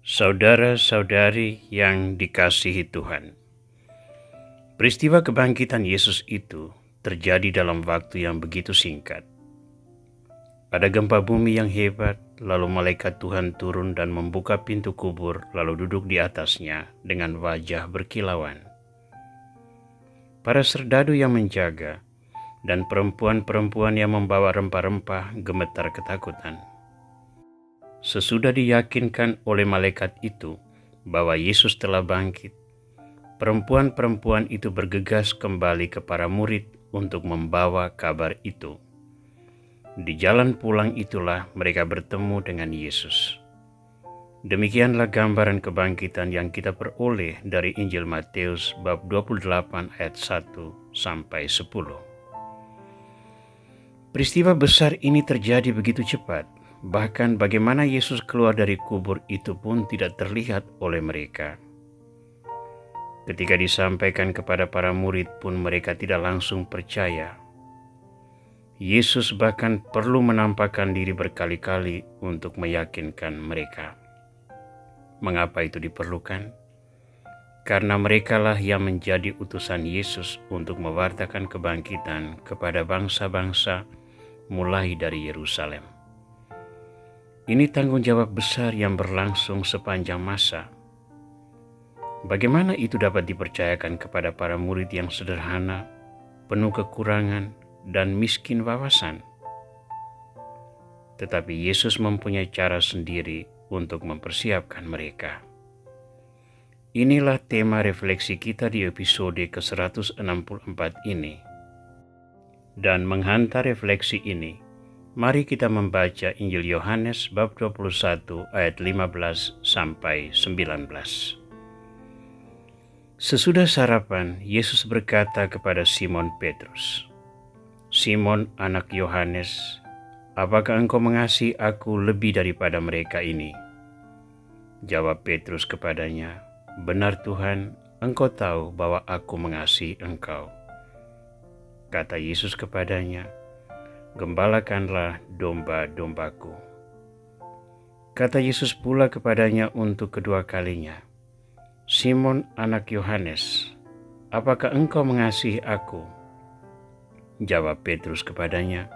Saudara-saudari yang dikasihi Tuhan, peristiwa kebangkitan Yesus itu terjadi dalam waktu yang begitu singkat. Ada gempa bumi yang hebat, lalu malaikat Tuhan turun dan membuka pintu kubur, lalu duduk di atasnya dengan wajah berkilauan. Para serdadu yang menjaga dan perempuan-perempuan yang membawa rempah-rempah gemetar ketakutan. Sesudah diyakinkan oleh malaikat itu bahwa Yesus telah bangkit, perempuan-perempuan itu bergegas kembali ke para murid untuk membawa kabar itu. Di jalan pulang itulah mereka bertemu dengan Yesus. Demikianlah gambaran kebangkitan yang kita peroleh dari Injil Matius bab 28 ayat 1 sampai 10. Peristiwa besar ini terjadi begitu cepat. Bahkan bagaimana Yesus keluar dari kubur itu pun tidak terlihat oleh mereka. Ketika disampaikan kepada para murid pun mereka tidak langsung percaya. Yesus bahkan perlu menampakkan diri berkali-kali untuk meyakinkan mereka. Mengapa itu diperlukan? Karena merekalah yang menjadi utusan Yesus untuk mewartakan kebangkitan kepada bangsa-bangsa mulai dari Yerusalem. Ini tanggung jawab besar yang berlangsung sepanjang masa. Bagaimana itu dapat dipercayakan kepada para murid yang sederhana, penuh kekurangan, dan miskin wawasan? Tetapi Yesus mempunyai cara sendiri untuk mempersiapkan mereka. Inilah tema refleksi kita di episode ke-164 ini. Dan menghantar refleksi ini, mari kita membaca Injil Yohanes bab 21 ayat 15 sampai 19. Sesudah sarapan, Yesus berkata kepada Simon Petrus, "Simon, anak Yohanes, apakah engkau mengasihi aku lebih daripada mereka ini?" Jawab Petrus kepadanya, "Benar Tuhan, engkau tahu bahwa aku mengasihi engkau." Kata Yesus kepadanya, "Gembalakanlah domba-dombaku." Kata Yesus pula kepadanya untuk kedua kalinya, "Simon anak Yohanes, apakah engkau mengasihi aku?" Jawab Petrus kepadanya,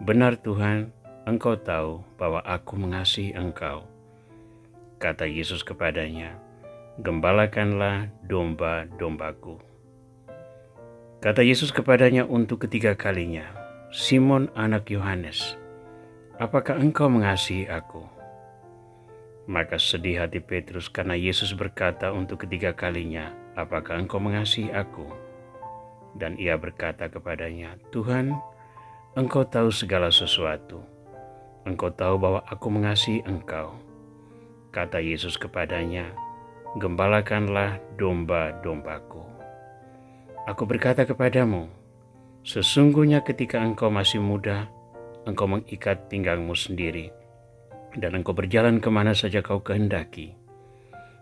"Benar Tuhan, engkau tahu bahwa aku mengasihi engkau." Kata Yesus kepadanya, "Gembalakanlah domba-dombaku." Kata Yesus kepadanya untuk ketiga kalinya, "Simon anak Yohanes, apakah engkau mengasihi aku?" Maka sedih hati Petrus karena Yesus berkata untuk ketiga kalinya, "Apakah engkau mengasihi aku?" Dan ia berkata kepadanya, "Tuhan, engkau tahu segala sesuatu. Engkau tahu bahwa aku mengasihi engkau." Kata Yesus kepadanya, "Gembalakanlah domba-dombaku. Aku berkata kepadamu, sesungguhnya ketika engkau masih muda, engkau mengikat pinggangmu sendiri, dan engkau berjalan kemana saja kau kehendaki.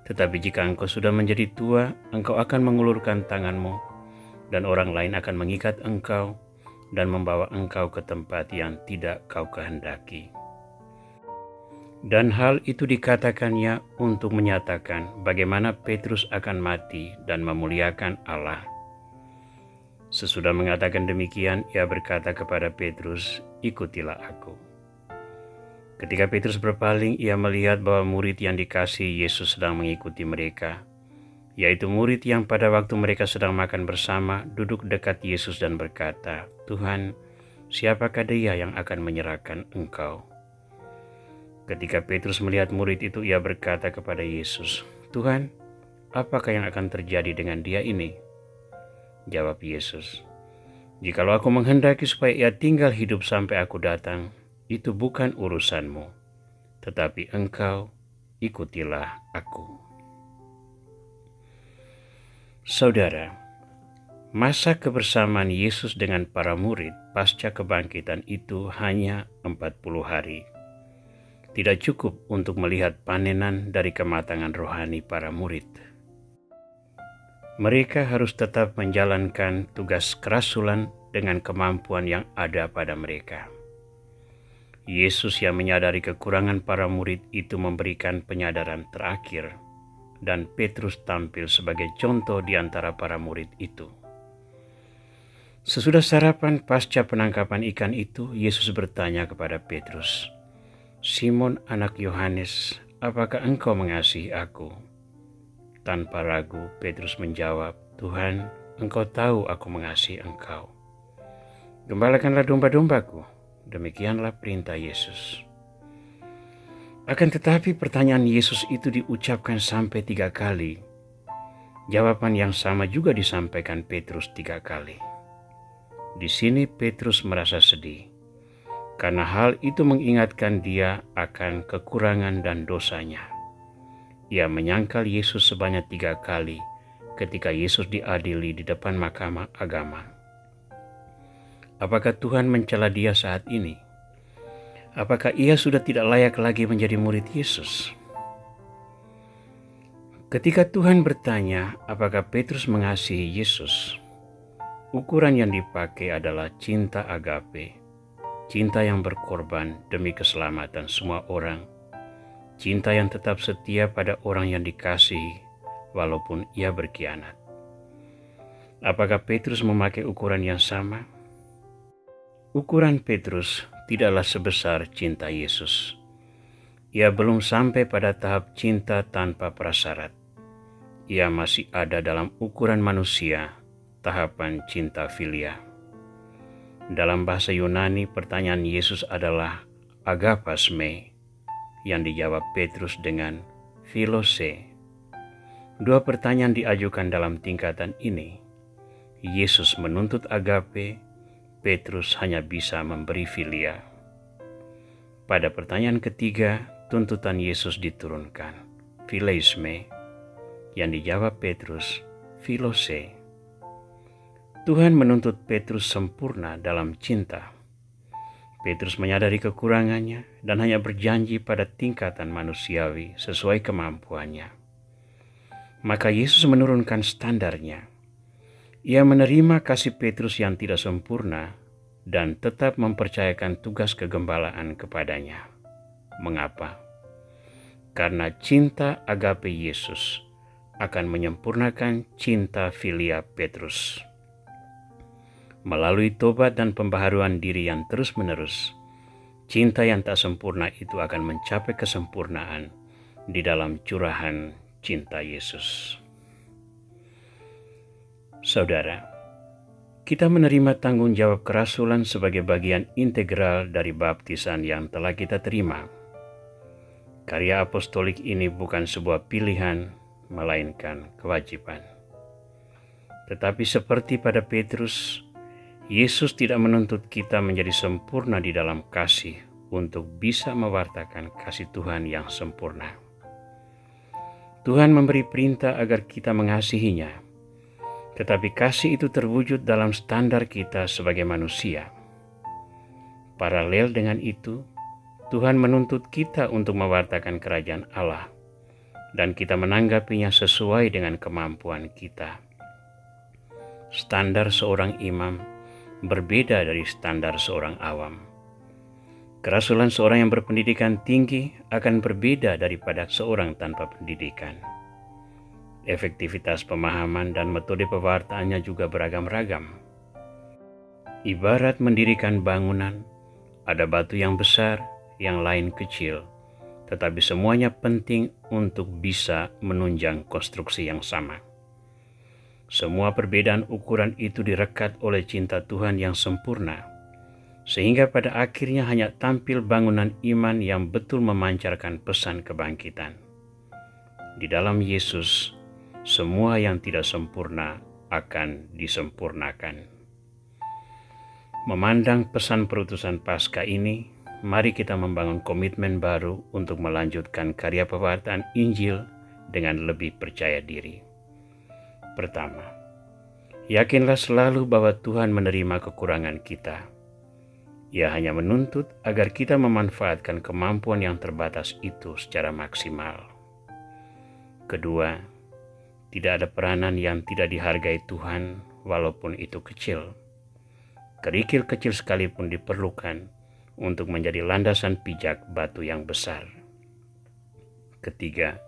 Tetapi jika engkau sudah menjadi tua, engkau akan mengulurkan tanganmu, dan orang lain akan mengikat engkau, dan membawa engkau ke tempat yang tidak kau kehendaki." Dan hal itu dikatakannya untuk menyatakan bagaimana Petrus akan mati dan memuliakan Allah. Sesudah mengatakan demikian, ia berkata kepada Petrus, "Ikutilah aku." Ketika Petrus berpaling, ia melihat bahwa murid yang dikasihi Yesus sedang mengikuti mereka, yaitu murid yang pada waktu mereka sedang makan bersama, duduk dekat Yesus dan berkata, "Tuhan, siapakah dia yang akan menyerahkan engkau?" Ketika Petrus melihat murid itu, ia berkata kepada Yesus, "Tuhan, apakah yang akan terjadi dengan dia ini?" Jawab Yesus, "Jikalau aku menghendaki supaya ia tinggal hidup sampai aku datang, itu bukan urusanmu. Tetapi engkau ikutilah aku." Saudara, masa kebersamaan Yesus dengan para murid pasca kebangkitan itu hanya 40 hari. Tidak cukup untuk melihat panenan dari kematangan rohani para murid. Mereka harus tetap menjalankan tugas kerasulan dengan kemampuan yang ada pada mereka. Yesus yang menyadari kekurangan para murid itu memberikan penyadaran terakhir, dan Petrus tampil sebagai contoh di antara para murid itu. Sesudah sarapan pasca penangkapan ikan itu, Yesus bertanya kepada Petrus, "Simon anak Yohanes, apakah engkau mengasihi aku?" Tanpa ragu, Petrus menjawab, "Tuhan, engkau tahu aku mengasihi engkau. Gembalakanlah domba-dombaku." Demikianlah perintah Yesus. Akan tetapi pertanyaan Yesus itu diucapkan sampai 3 kali. Jawaban yang sama juga disampaikan Petrus 3 kali. Di sini Petrus merasa sedih, karena hal itu mengingatkan dia akan kekurangan dan dosanya. Ia menyangkal Yesus sebanyak 3 kali ketika Yesus diadili di depan mahkamah agama. Apakah Tuhan mencela dia saat ini? Apakah ia sudah tidak layak lagi menjadi murid Yesus? Ketika Tuhan bertanya apakah Petrus mengasihi Yesus, ukuran yang dipakai adalah cinta agape, cinta yang berkorban demi keselamatan semua orang, cinta yang tetap setia pada orang yang dikasihi walaupun ia berkhianat. Apakah Petrus memakai ukuran yang sama? Ukuran Petrus tidaklah sebesar cinta Yesus. Ia belum sampai pada tahap cinta tanpa prasyarat. Ia masih ada dalam ukuran manusia, tahapan cinta filia. Dalam bahasa Yunani, pertanyaan Yesus adalah agapasme, yang dijawab Petrus dengan philose. 2 pertanyaan diajukan dalam tingkatan ini. Yesus menuntut agape, Petrus hanya bisa memberi filia. Pada pertanyaan ketiga, tuntutan Yesus diturunkan, phileisme, yang dijawab Petrus, philose. Tuhan menuntut Petrus sempurna dalam cinta. Petrus menyadari kekurangannya dan hanya berjanji pada tingkatan manusiawi sesuai kemampuannya. Maka Yesus menurunkan standarnya. Ia menerima kasih Petrus yang tidak sempurna dan tetap mempercayakan tugas kegembalaan kepadanya. Mengapa? Karena cinta agape Yesus akan menyempurnakan cinta filia Petrus. Melalui tobat dan pembaharuan diri yang terus-menerus, cinta yang tak sempurna itu akan mencapai kesempurnaan di dalam curahan cinta Yesus. Saudara, kita menerima tanggung jawab kerasulan sebagai bagian integral dari baptisan yang telah kita terima. Karya apostolik ini bukan sebuah pilihan, melainkan kewajiban. Tetapi seperti pada Petrus, Yesus tidak menuntut kita menjadi sempurna di dalam kasih untuk bisa mewartakan kasih Tuhan yang sempurna. Tuhan memberi perintah agar kita mengasihinya. Tetapi kasih itu terwujud dalam standar kita sebagai manusia. Paralel dengan itu, Tuhan menuntut kita untuk mewartakan kerajaan Allah, dan kita menanggapinya sesuai dengan kemampuan kita. Standar seorang imam berbeda dari standar seorang awam. Kerasulan seorang yang berpendidikan tinggi akan berbeda daripada seorang tanpa pendidikan. Efektivitas pemahaman dan metode pewartaannya juga beragam-ragam. Ibarat mendirikan bangunan, ada batu yang besar, yang lain kecil, tetapi semuanya penting untuk bisa menunjang konstruksi yang sama. Semua perbedaan ukuran itu direkat oleh cinta Tuhan yang sempurna, sehingga pada akhirnya hanya tampil bangunan iman yang betul memancarkan pesan kebangkitan. Di dalam Yesus, semua yang tidak sempurna akan disempurnakan. Memandang pesan perutusan Paskah ini, mari kita membangun komitmen baru untuk melanjutkan karya pewartaan Injil dengan lebih percaya diri. Pertama, yakinlah selalu bahwa Tuhan menerima kekurangan kita. Ia hanya menuntut agar kita memanfaatkan kemampuan yang terbatas itu secara maksimal. Kedua, tidak ada peranan yang tidak dihargai Tuhan walaupun itu kecil. Kerikil kecil sekalipun diperlukan untuk menjadi landasan pijak batu yang besar. Ketiga,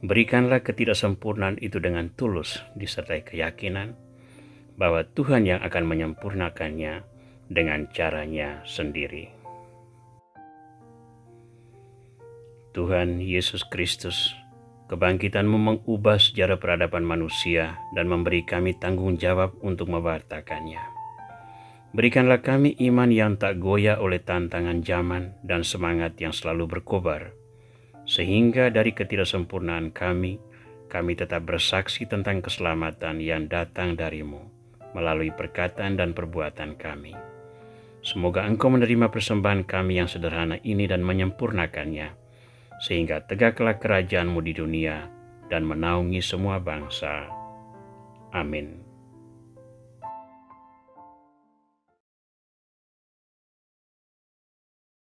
berikanlah ketidaksempurnaan itu dengan tulus disertai keyakinan bahwa Tuhan yang akan menyempurnakannya dengan caranya sendiri. Tuhan Yesus Kristus, kebangkitan-Mu mengubah sejarah peradaban manusia dan memberi kami tanggung jawab untuk mewartakannya. Berikanlah kami iman yang tak goyah oleh tantangan zaman dan semangat yang selalu berkobar, sehingga dari ketidaksempurnaan kami tetap bersaksi tentang keselamatan yang datang dari-Mu melalui perkataan dan perbuatan kami. Semoga Engkau menerima persembahan kami yang sederhana ini dan menyempurnakannya, sehingga tegaklah kerajaan-Mu di dunia dan menaungi semua bangsa. Amin.